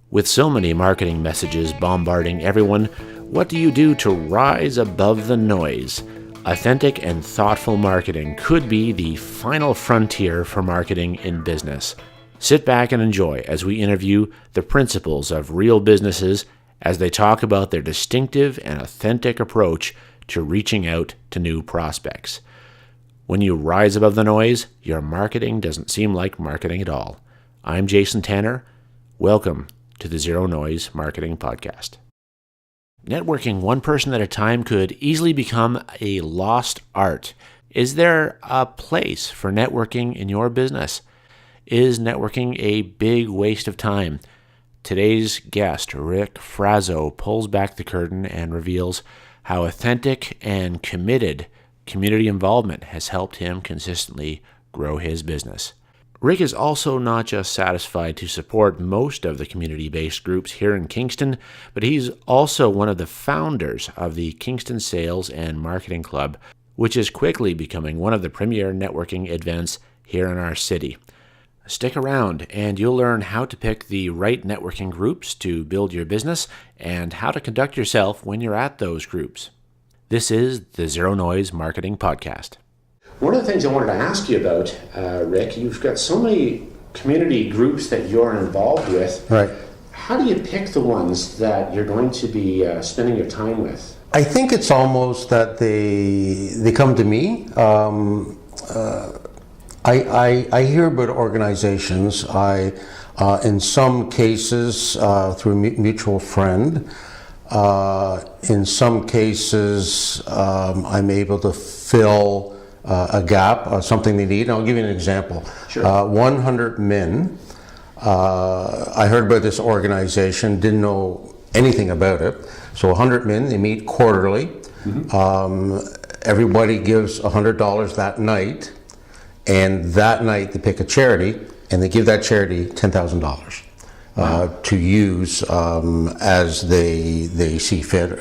With so many marketing messages bombarding everyone, what do you do to rise above the noise? Authentic and thoughtful marketing could be the final frontier for marketing in business. Sit back and enjoy as we interview the principals of real businesses as they talk about their distinctive and authentic approach to reaching out to new prospects. When you rise above the noise, your marketing doesn't seem like marketing at all. I'm Jason Tanner. Welcome to the Zero Noise Marketing Podcast. Networking one person at a time could easily become a lost art. Is there a place for networking in your business? Is networking a big waste of time? Today's guest, Rick Frasso, pulls back the curtain and reveals how authentic and committed community involvement has helped him consistently grow his business. Rick is also not just satisfied to support most of the community-based groups here in Kingston, but he's also one of the founders of the Kingston Sales and Marketing Club, which is quickly becoming one of the premier networking events here in our city. Stick around and you'll learn how to pick the right networking groups to build your business and how to conduct yourself when you're at those groups. This is the Zero Noise Marketing Podcast. One of the things I wanted to ask you about, Rick, you've got so many community groups that you're involved with. Right. How do you pick the ones that you're going to be spending your time with? I think it's almost that they come to me. I hear about organizations. In some cases, through a mutual friend. In some cases, I'm able to fill a gap, something they need. I'll give you an example. Sure. 100 Min. I heard about this organization, didn't know anything about it. So 100 Min, they meet quarterly. Mm-hmm. Everybody gives $100 that night, and that night they pick a charity, and they give that charity $10,000. Wow. To use as they see fit,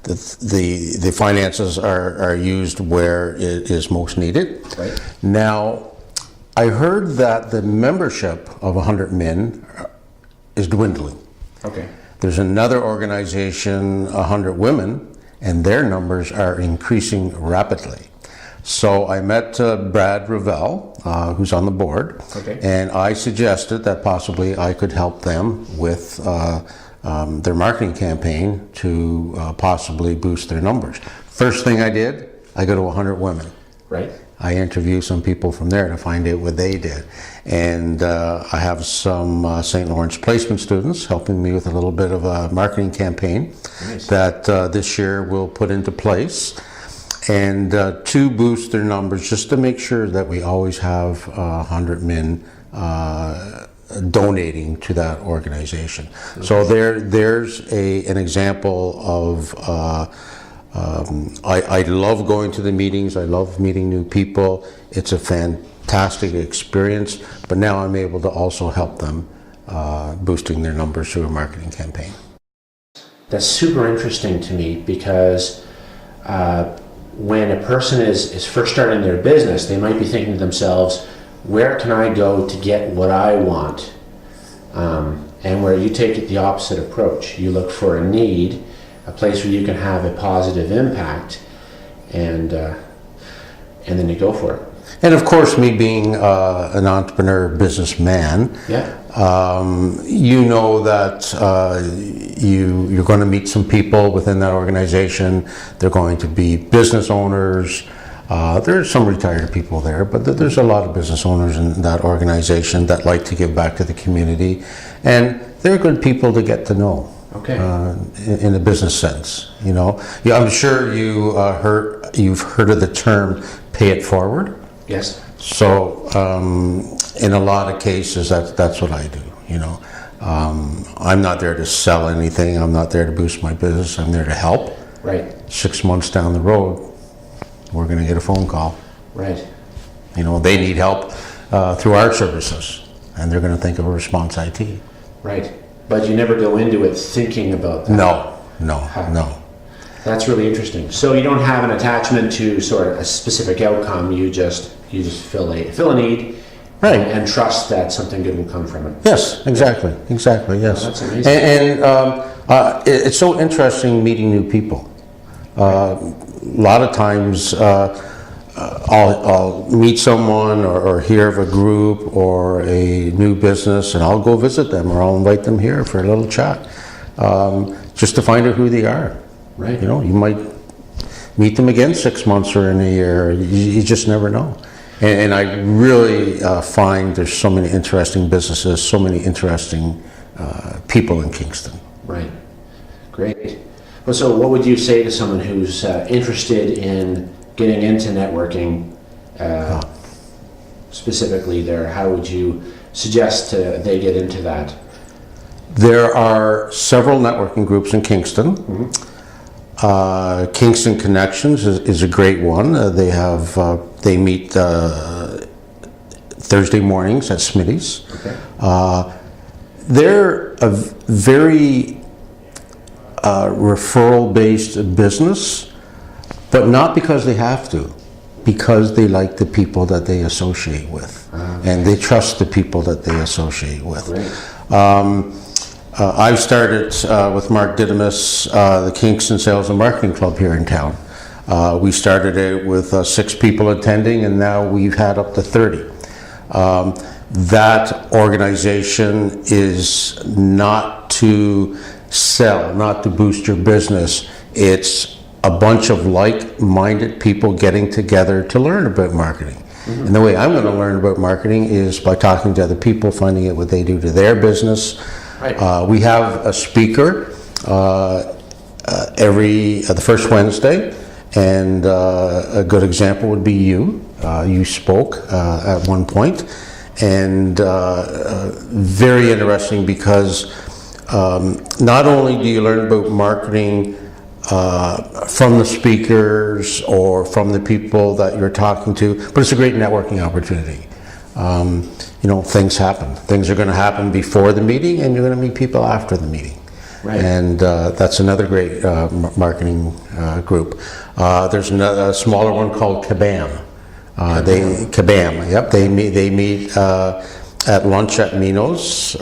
the finances are used where it is most needed. Right. Now, I heard that the membership of 100 Min is dwindling. Okay. There's another organization, 100 Women, and their numbers are increasing rapidly. So I met Brad Ravel, who's on the board, okay. And I suggested that possibly I could help them with their marketing campaign to possibly boost their numbers. First thing I did, I go to 100 Women. Right. I interview some people from there to find out what they did. And I have some St. Lawrence placement students helping me with a little bit of a marketing campaign. Nice. That this year we'll put into place. And to boost their numbers, just to make sure that we always have 100 Min donating to that organization. Okay. So there's an example of, I love going to the meetings, I love meeting new people, it's a fantastic experience, but now I'm able to also help them boosting their numbers through a marketing campaign. That's super interesting to me because when a person is first starting their business, they might be thinking to themselves, where can I go to get what I want? And where you take it the opposite approach. You look for a need, a place where you can have a positive impact, and then you go for it. And of course, me being an entrepreneur businessman, yeah. You know that you're going to meet some people within that organization. They're going to be business owners. There's some retired people there, but there's a lot of business owners in that organization that like to give back to the community, and they're good people to get to know. Okay. In a business sense, you know. Yeah, I'm sure you've heard of the term "pay it forward." Yes. So in a lot of cases, that's what I do. You know, I'm not there to sell anything. I'm not there to boost my business. I'm there to help. Right. 6 months down the road, we're going to get a phone call. Right. You know, they need help through our services, and they're going to think of a response IT. Right. But you never go into it thinking about that. No. That's really interesting. So you don't have an attachment to sort of a specific outcome. You just fill a need, Right. And trust that something good will come from it. Yes, exactly, yes. Oh, that's amazing. It's so interesting meeting new people. A lot of times I'll meet someone or hear of a group or a new business, and I'll go visit them, or I'll invite them here for a little chat, just to find out who they are. Right. You know, you might meet them again 6 months or in a year. You just never know. And I really find there's so many interesting businesses, so many interesting people in Kingston. Right. Great. Well, so what would you say to someone who's interested in getting into networking, specifically there? How would you suggest they get into that? There are several networking groups in Kingston. Kingston Connections is a great one. They meet Thursday mornings at Smitty's. Okay. They're a very referral-based business, but not because they have to, because they like the people that they associate with, and they trust the people that they associate with. I've started with Mark Didymus, the Kingston Sales and Marketing Club here in town. We started out with 6 people attending, and now we've had up to 30. That organization is not to sell, not to boost your business. It's a bunch of like-minded people getting together to learn about marketing. And the way I'm going to learn about marketing is by talking to other people, finding out what they do to their business. Right. We have a speaker the first Wednesday, and a good example would be you. You spoke at one point, and very interesting because not only do you learn about marketing from the speakers or from the people that you're talking to, but it's a great networking opportunity. You know, things happen. Things are going to happen before the meeting, and you're going to meet people after the meeting. Right. And that's another great marketing group. There's a smaller one called Kabam. Kabam. Yep. They meet at lunch at Mino's.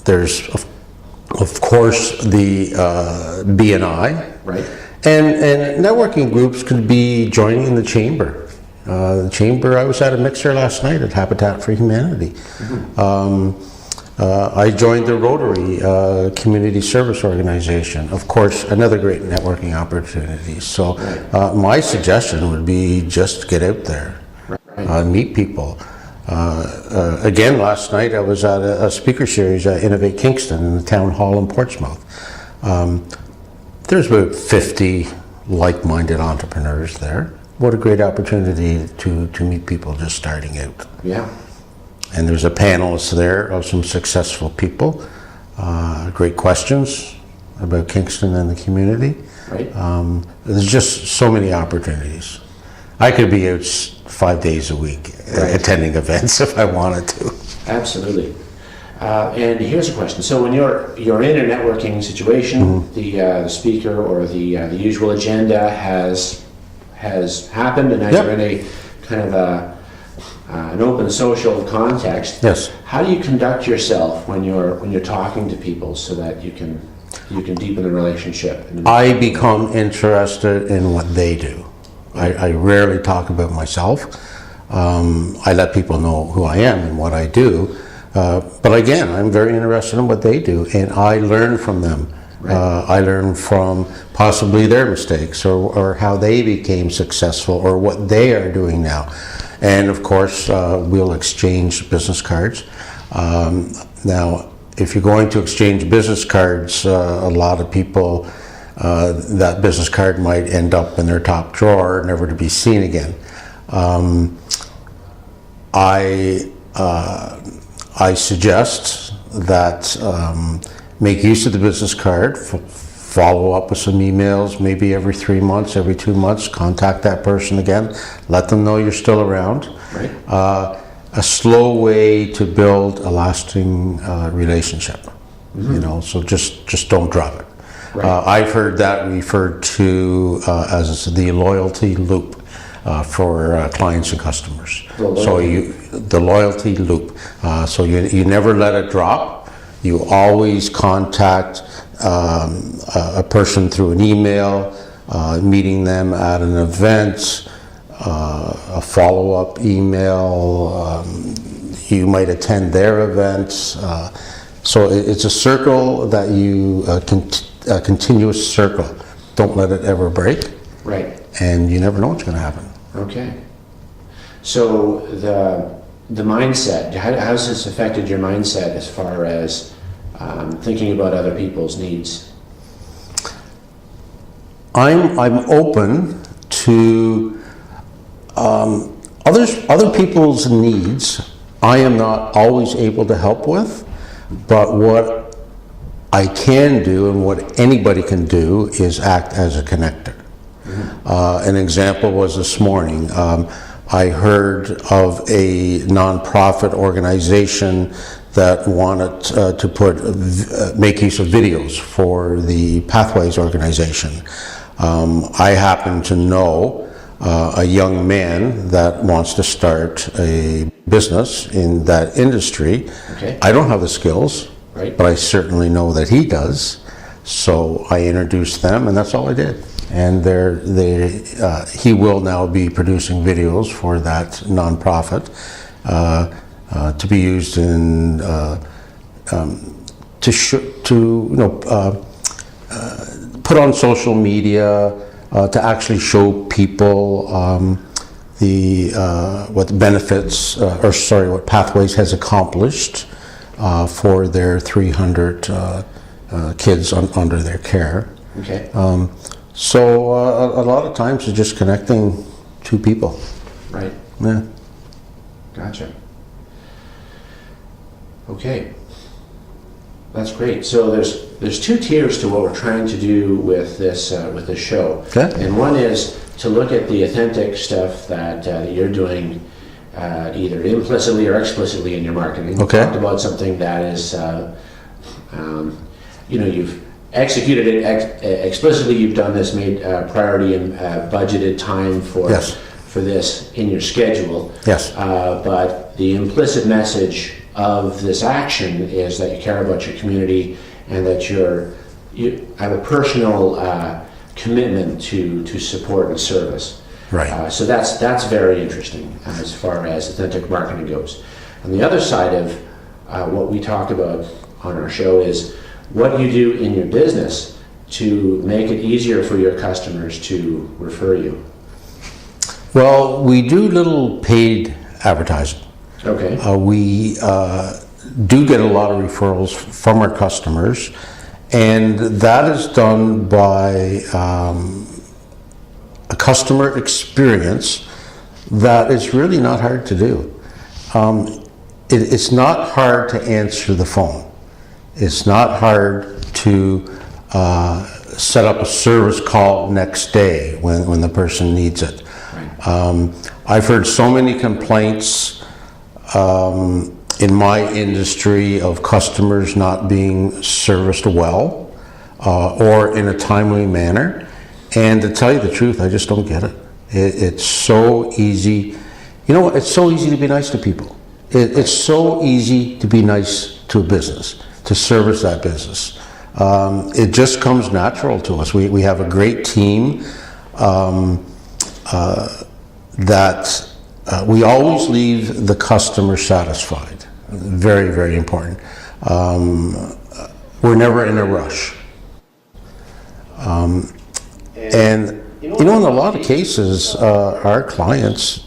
There's of course the BNI. Right. And networking groups could be joining in the chamber. The chamber, I was at a mixer last night at Habitat for Humanity. I joined the Rotary Community Service Organization. Of course, another great networking opportunity. So my suggestion would be just get out there, meet people. Again, last night I was at a speaker series at Innovate Kingston in the town hall in Portsmouth. There's about 50 like-minded entrepreneurs there. What a great opportunity to meet people just starting out. Yeah. And there's a panelist there of some successful people. Great questions about Kingston and the community. Right. There's just so many opportunities. I could be out 5 days a week attending events if I wanted to. Absolutely. And here's a question. So when you're in a networking situation, the speaker or the usual agenda has happened, and now you're in a kind of an open social context. Yes. How do you conduct yourself when you're talking to people so that you can deepen the relationship? I become interested in what they do. I rarely talk about myself. I let people know who I am and what I do. But again, I'm very interested in what they do, and I learn from them. Right. I learn from possibly their mistakes or how they became successful or what they are doing now. And of course, we'll exchange business cards. Now, if you're going to exchange business cards, a lot of people, that business card might end up in their top drawer, never to be seen again. I suggest that make use of the business card, follow up with some emails, maybe every 3 months, every 2 months, contact that person again, let them know you're still around. Right. A slow way to build a lasting relationship, you know, so just don't drop it. Right. I've heard that referred to as the loyalty loop. for clients and customers. Loyalty. The loyalty loop. So you never let it drop. You always contact a person through an email, meeting them at an event, a follow-up email. You might attend their events. So it's a circle that a continuous circle. Don't let it ever break. Right. And you never know what's going to happen. Okay. So the mindset, how has this affected your mindset as far as thinking about other people's needs? I'm open to other people's needs. I am not always able to help with, but what I can do and what anybody can do is act as a connector. An example was this morning. I heard of a nonprofit organization that wanted to make use of videos for the Pathways organization. I happen to know a young man that wants to start a business in that industry. Okay. I don't have the skills, right, but I certainly know that he does. So I introduced them, and that's all I did. And he will now be producing videos for that nonprofit to be used in put on social media, to actually show people what benefits, what Pathways has accomplished for their 300 kids under their care. Okay. So a lot of times it's just connecting two people. Right. Yeah. Gotcha. Okay. That's great. So there's two tiers to what we're trying to do with this show. Okay. And one is to look at the authentic stuff that you're doing, either implicitly or explicitly in your marketing. Okay. You talked about something that is, you've executed it explicitly. You've done this, made priority and budgeted time for Yes. for this in your schedule. Yes. But the implicit message of this action is that you care about your community and that you have a personal commitment to support and service. Right. So that's very interesting as far as authentic marketing goes. On the other side of what we talk about on our show is what you do in your business to make it easier for your customers to refer you. Well, we do little paid advertising. Okay. We do get a lot of referrals from our customers, and that is done by a customer experience that is really not hard to do. It's not hard to answer the phone. It's not hard to set up a service call next day when the person needs it. I've heard so many complaints in my industry of customers not being serviced well or in a timely manner. And to tell you the truth, I just don't get it. It's so easy. You know what? It's so easy to be nice to people. It's so easy to be nice to a business, to service that business. It just comes natural to us. We have a great team that we always leave the customer satisfied. Very, very important. We're never in a rush. And in a lot of cases, our clients,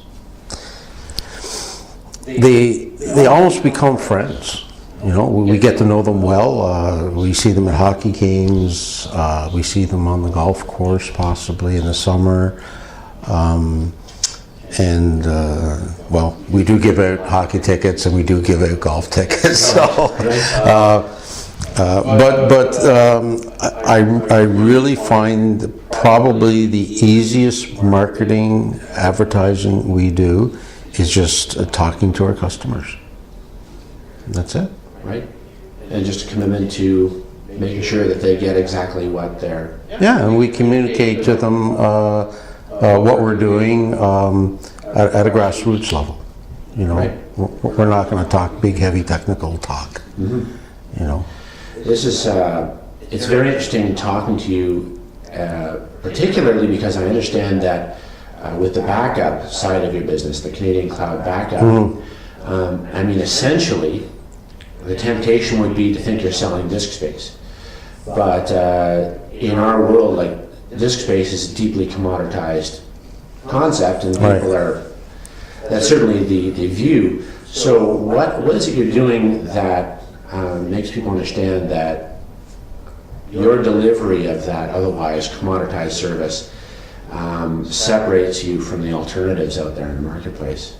they almost become friends. We get to know them well. We see them at hockey games. We see them on the golf course, possibly in the summer. We do give out hockey tickets and we do give out golf tickets. So, I really find probably the easiest marketing advertising we do is just talking to our customers. That's it. Right. And just a commitment to making sure that they get exactly what they're... Yeah, and we communicate to them what we're doing at a grassroots level. You know, Right. we're not going to talk big, heavy technical talk. You know. This is, it's very interesting talking to you, particularly because I understand that with the backup side of your business, the Canadian Cloud Backup, I mean, essentially, the temptation would be to think you're selling disk space. But in our world, like, disk space is a deeply commoditized concept, and people are, that's certainly the view. So what is it you're doing that makes people understand that your delivery of that otherwise commoditized service separates you from the alternatives out there in the marketplace?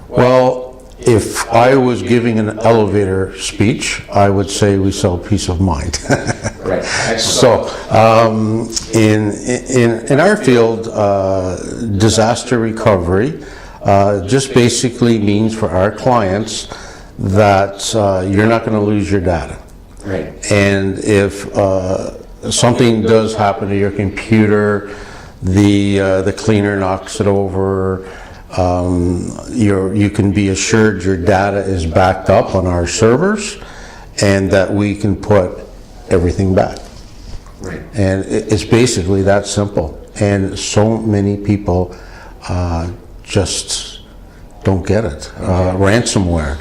Well, if I was giving an elevator speech, I would say we sell peace of mind. Right. So, in our field, disaster recovery just basically means for our clients that you're not going to lose your data. Right. And if something does happen to your computer, the cleaner knocks it over, you can be assured your data is backed up on our servers, and that we can put everything back. Right. And it's basically that simple. And so many people just don't get it. Ransomware.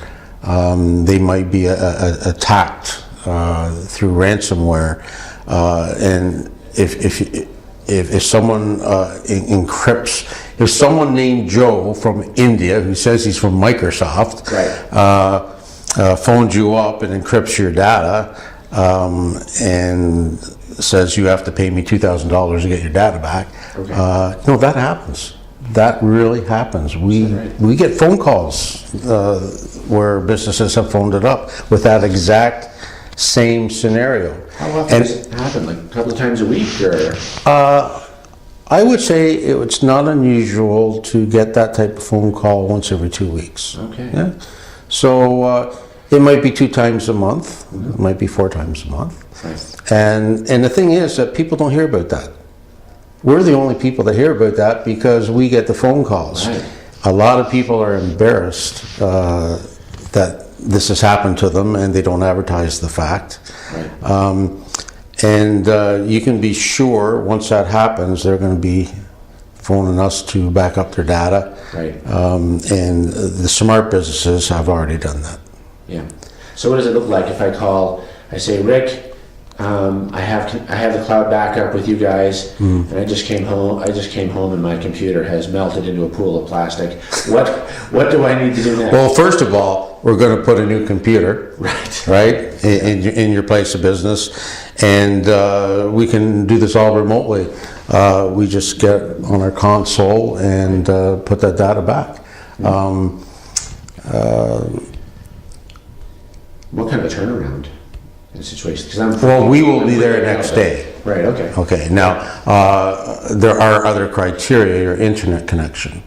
They might be attacked through ransomware, and if someone encrypts, if someone named Joe from India who says he's from Microsoft phones you up and encrypts your data and says you have to pay me $2,000 to get your data back, no, that happens. That really happens. We get phone calls where businesses have phoned it up with that exact same scenario. How often does it happen? Like a couple of times a week, or? I would say it's not unusual to get that type of phone call once every 2 weeks. Okay. Yeah. So it might be 2 times a month. It might be 4 times a month. Right. And the thing is that people don't hear about that. We're the only people that hear about that because we get the phone calls. Right. A lot of people are embarrassed that this has happened to them, and they don't advertise the fact. Right. And you can be sure once that happens, they're going to be phoning us to back up their data. Right. And the smart businesses have already done that. Yeah. So what does it look like if I call, I say, Rick, I have the cloud backup with you guys, and I just came home and my computer has melted into a pool of plastic. What do I need to do next? Well, first of all, we're going to put a new computer, right, in your place of business, and we can do this all remotely. We just get on our console and put that data back. What kind of a turnaround in a situation? Well, we will be there next day. Right. Okay. Okay. Now, there are other criteria. Your internet connection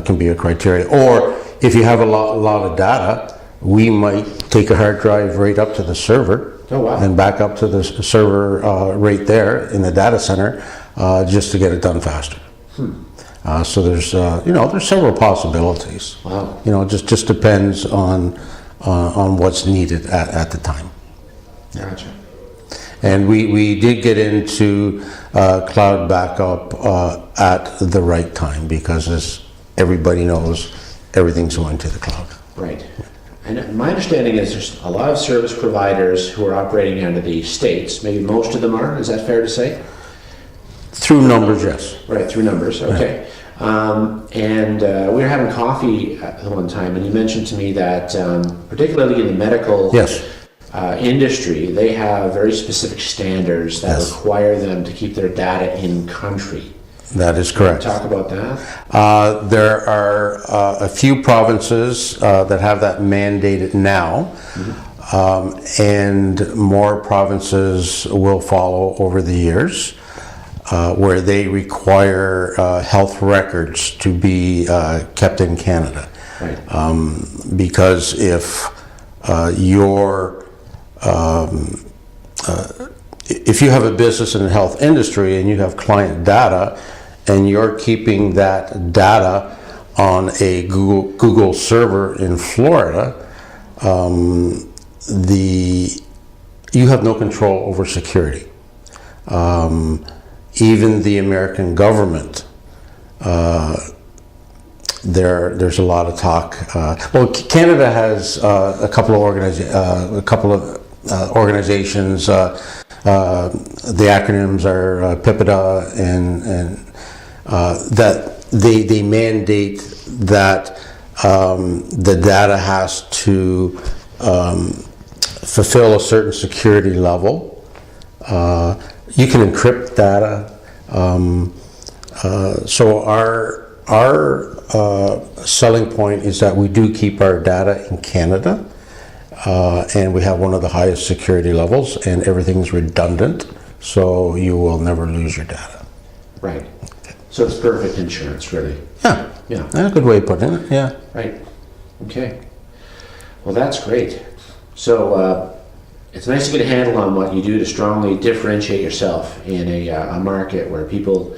can be a criteria, or if you have a lot of data, we might take a hard drive right up to the server and back up to the server right there in the data center, just to get it done faster. So there's there's several possibilities. Wow. It just depends on what's needed at the time. Gotcha. And we did get into cloud backup at the right time, because as everybody knows, everything's going to the cloud. Right. And my understanding is there's a lot of service providers who are operating out of the States. Maybe most of them are. Is that fair to say? Through numbers, yes. Right, through numbers. Okay. And we were having coffee at one time, and you mentioned to me that particularly in the medical industry, they have very specific standards that require them to keep their data in country. That is correct. Can you talk about that? There are a few provinces that have that mandated now, and more provinces will follow over the years, where they require health records to be kept in Canada. Right. Because if if you have a business in the health industry and you have client data, and you're keeping that data on a Google server in Florida, you have no control over security. Even the American government, there's a lot of talk. Well, Canada has a couple of organizations. The acronyms are PIPEDA, and that they mandate that the data has to fulfill a certain security level. You can encrypt data. So our selling point is that we do keep our data in Canada, and we have one of the highest security levels, and everything's redundant, so you will never lose your data. Right. So it's perfect insurance, really. Yeah. Yeah. That's a good way of putting it. Yeah. Right. Okay. Well, that's great. So it's nice to get a handle on what you do to strongly differentiate yourself in a market where people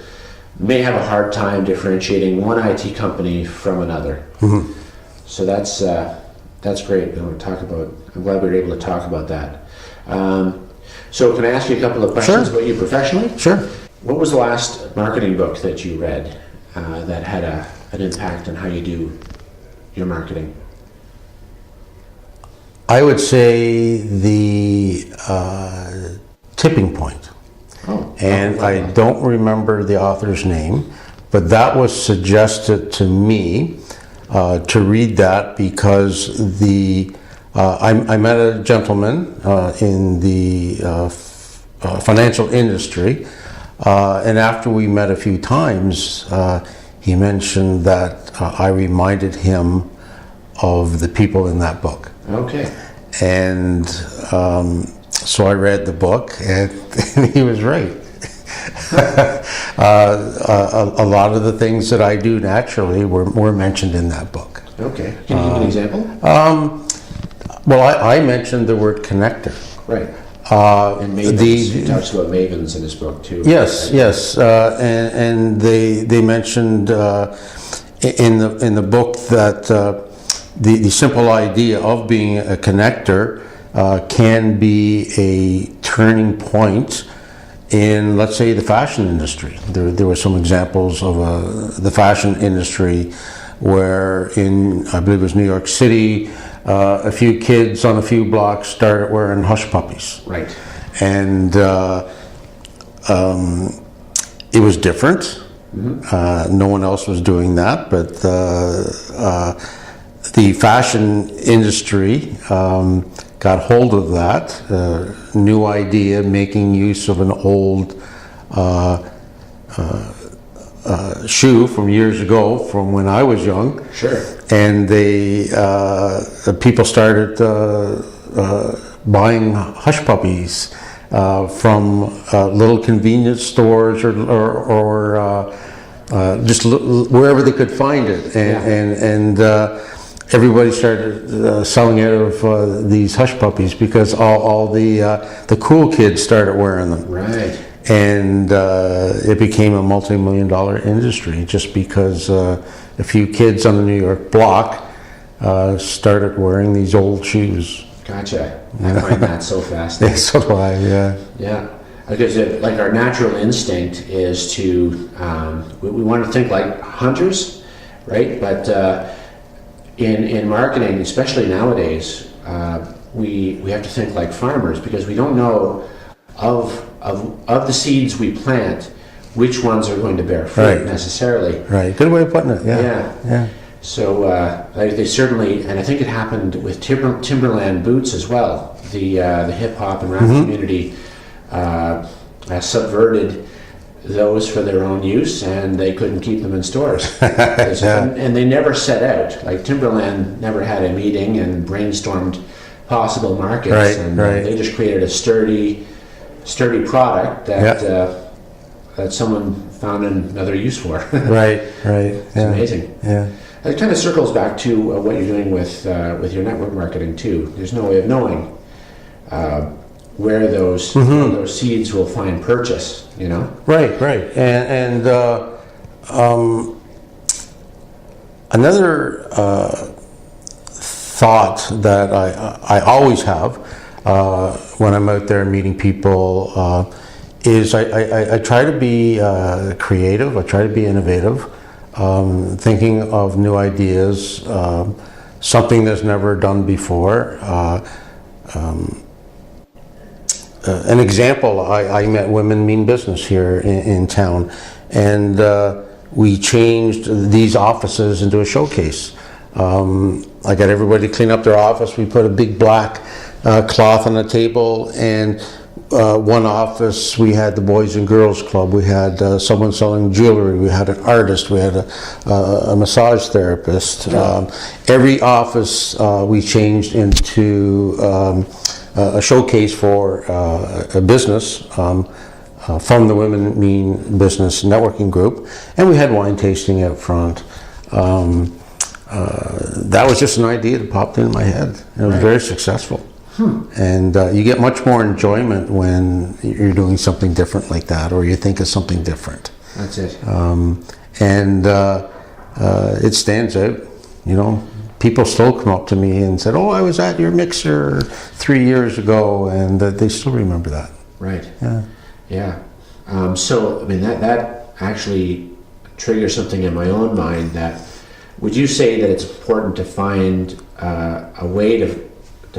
may have a hard time differentiating one IT company from another. Mm-hmm. So that's great. I'm glad we were able to talk about that. So can I ask you a couple of questions Sure. about you professionally? Sure. What was the last marketing book that you read that had an impact on how you do your marketing? I would say the Tipping Point. And I don't remember the author's name, but that was suggested to me to read that because I met a gentleman in the financial industry, and after we met a few times, he mentioned that I reminded him of the people in that book. Okay. And so I read the book, and he was right. A lot of the things that I do naturally were mentioned in that book. Okay. Can you give an example? Well, I mentioned the word connector. Right. And Mavens. He talks about Mavens in his book too. Yes, right? Yes. And they mentioned in the book that the simple idea of being a connector can be a turning point in, let's say, the fashion industry. There were some examples of the fashion industry where in, I believe it was New York City, a few kids on a few blocks started wearing hush puppies. Right. And it was different. Mm-hmm. No one else was doing that, but the fashion industry got hold of that new idea, making use of an old shoe from years ago, from when I was young. Sure. And people started buying hush puppies from little convenience stores or just wherever they could find it, and everybody started selling out of these hush puppies because all the cool kids started wearing them. Right. And it became a multi-million-dollar industry just because a few kids on the New York block started wearing these old shoes. Gotcha. I find that so fascinating. Yeah, so do I. Yeah. Yeah. Because like our natural instinct is to we want to think like hunters, right? But in marketing, especially nowadays, we have to think like farmers because we don't know of the seeds we plant, which ones are going to bear fruit necessarily. Right. Good way of putting it. Yeah. Yeah. So they certainly, and I think it happened with Timberland boots as well. The hip hop and rap community subverted those for their own use, and they couldn't keep them in stores. And they never set out. Like Timberland never had a meeting and brainstormed possible markets, they just created a sturdy product that someone found another use for. Right. It's amazing. Yeah. It kind of circles back to what you're doing with your network marketing too. There's no way of knowing where those seeds will find purchase. You know. Right. And Another thought that I always have when I'm out there meeting people is I try to be creative, I try to be innovative, thinking of new ideas, something that's never done before. An example, I met Women Mean Business here in town, and we changed these offices into a showcase. I got everybody to clean up their office. We put a big black cloth on the table, and one office we had the Boys and Girls Club. We had someone selling jewelry. We had an artist. We had a massage therapist. Every office we changed into a showcase for a business from the Women Mean Business networking group, and we had wine tasting out front. That was just an idea that popped into my head. It was very successful. And you get much more enjoyment when you're doing something different like that, or you think of something different. That's it. And it stands out. You know, people still come up to me and said, "Oh, I was at your mixer 3 years ago," and they still remember that. Right. Yeah. Yeah. So, I mean, that actually triggers something in my own mind. That would you say that it's important to find a way to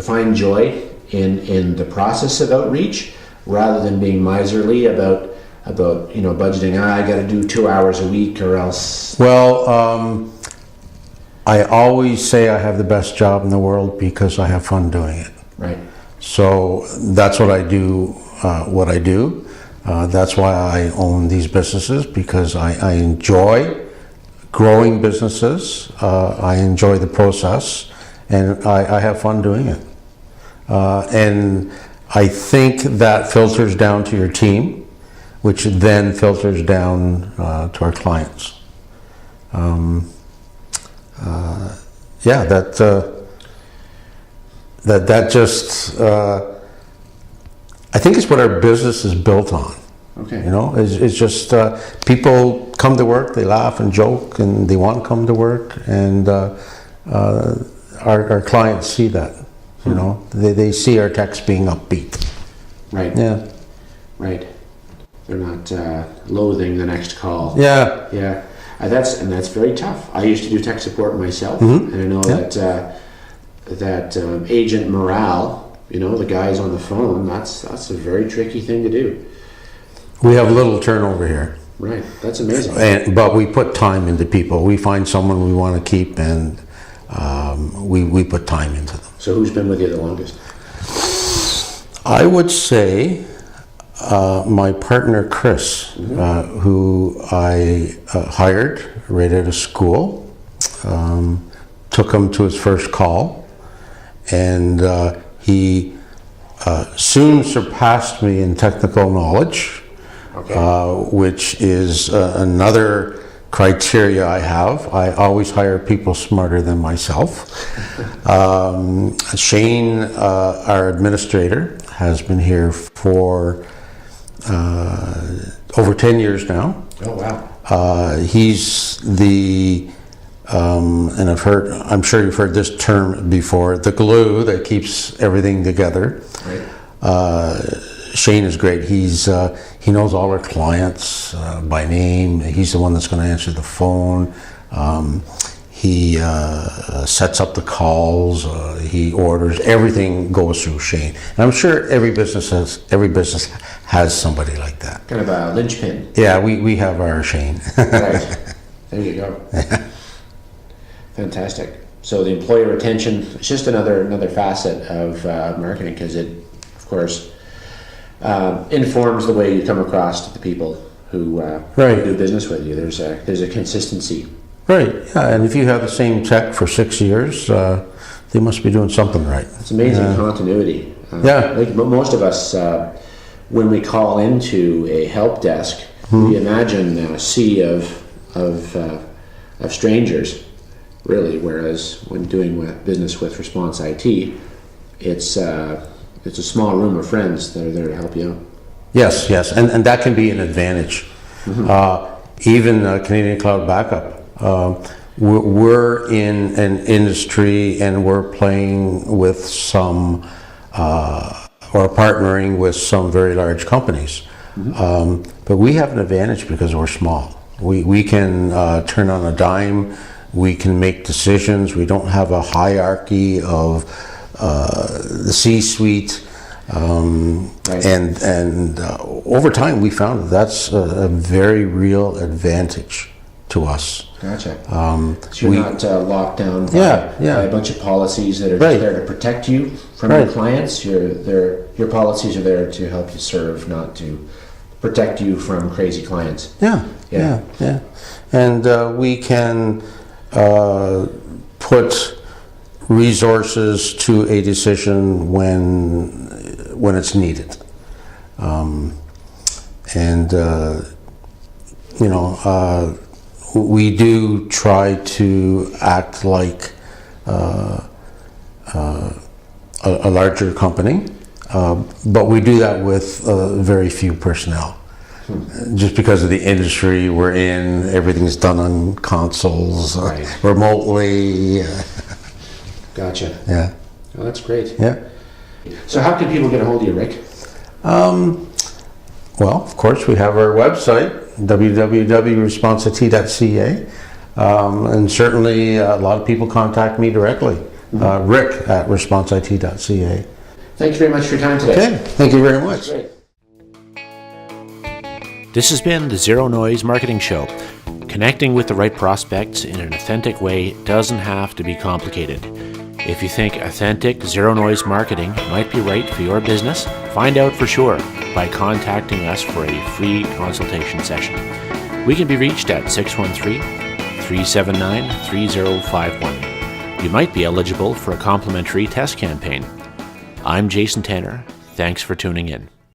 find joy in the process of outreach, rather than being miserly about budgeting? I got to do 2 hours a week or else. Well, I always say I have the best job in the world because I have fun doing it. Right. So that's what I do. What I do. That's why I own these businesses, because I enjoy growing businesses. I enjoy the process, and I have fun doing it. And I think that filters down to your team, which then filters down to our clients. That just I think it's what our business is built on. Okay. You know, it's just people come to work, they laugh and joke, and they want to come to work, and our clients see that. You know, they see our techs being upbeat. Right. Yeah. Right. They're not loathing the next call. Yeah. Yeah. That's very tough. I used to do tech support myself, Mm-hmm. and I know that agent morale, the guys on the phone, that's a very tricky thing to do. We have little turnover here. Right. That's amazing. But we put time into people. We find someone we want to keep, and we put time into them. So who's been with you the longest? I would say my partner Chris, who I hired right out of school, took him to his first call, and he soon surpassed me in technical knowledge, which is another criteria I have. I always hire people smarter than myself. Shane, our administrator, has been here for over 10 years now. Oh, wow. He's the, and I'm sure you've heard this term before, the glue that keeps everything together. Right. Shane is great. He knows all our clients by name. He's the one that's going to answer the phone. He sets up the calls. He orders. Everything goes through Shane. And I'm sure every business has somebody like that. Kind of a linchpin. Yeah, we have our Shane. Right. There you go. Fantastic. So the employee retention is just another facet of marketing, because it, of course, informs the way you come across to the people who do business with you. There's a consistency. Right. Yeah, and if you have the same tech for 6 years, they must be doing something right. It's amazing continuity. Like most of us, when we call into a help desk, we imagine a sea of strangers, really. Whereas when doing business with Response IT, it's a small room of friends that are there to help you out. Yes, and that can be an advantage. even Canadian Cloud Backup. We're in an industry and we're playing with some, or partnering with some very large companies. But we have an advantage because we're small. We can turn on a dime, we can make decisions, we don't have a hierarchy of the C-suite. Right. And over time we found that's a very real advantage to us. Gotcha. So you're not locked down by a bunch of policies that are Right. just there to protect you from Right. your clients. Your policies are there to help you serve, not to protect you from crazy clients. Yeah. And we can put resources to a decision when it's needed. We do try to act like a larger company, but we do that with very few personnel. Just because of the industry we're in, everything's done on consoles, Right. remotely. Gotcha. Yeah. Well, that's great. Yeah. So how can people get a hold of you, Rick? Well, of course, we have our website, www.responsit.ca, and certainly a lot of people contact me directly, Rick at responsit.ca. Thank you very much for your time today. Okay, thank you very much. Great. This has been the Zero Noise Marketing Show. Connecting with the right prospects in an authentic way doesn't have to be complicated. If you think authentic zero noise marketing might be right for your business, find out for sure by contacting us for a free consultation session. We can be reached at 613-379-3051. You might be eligible for a complimentary test campaign. I'm Jason Tanner. Thanks for tuning in.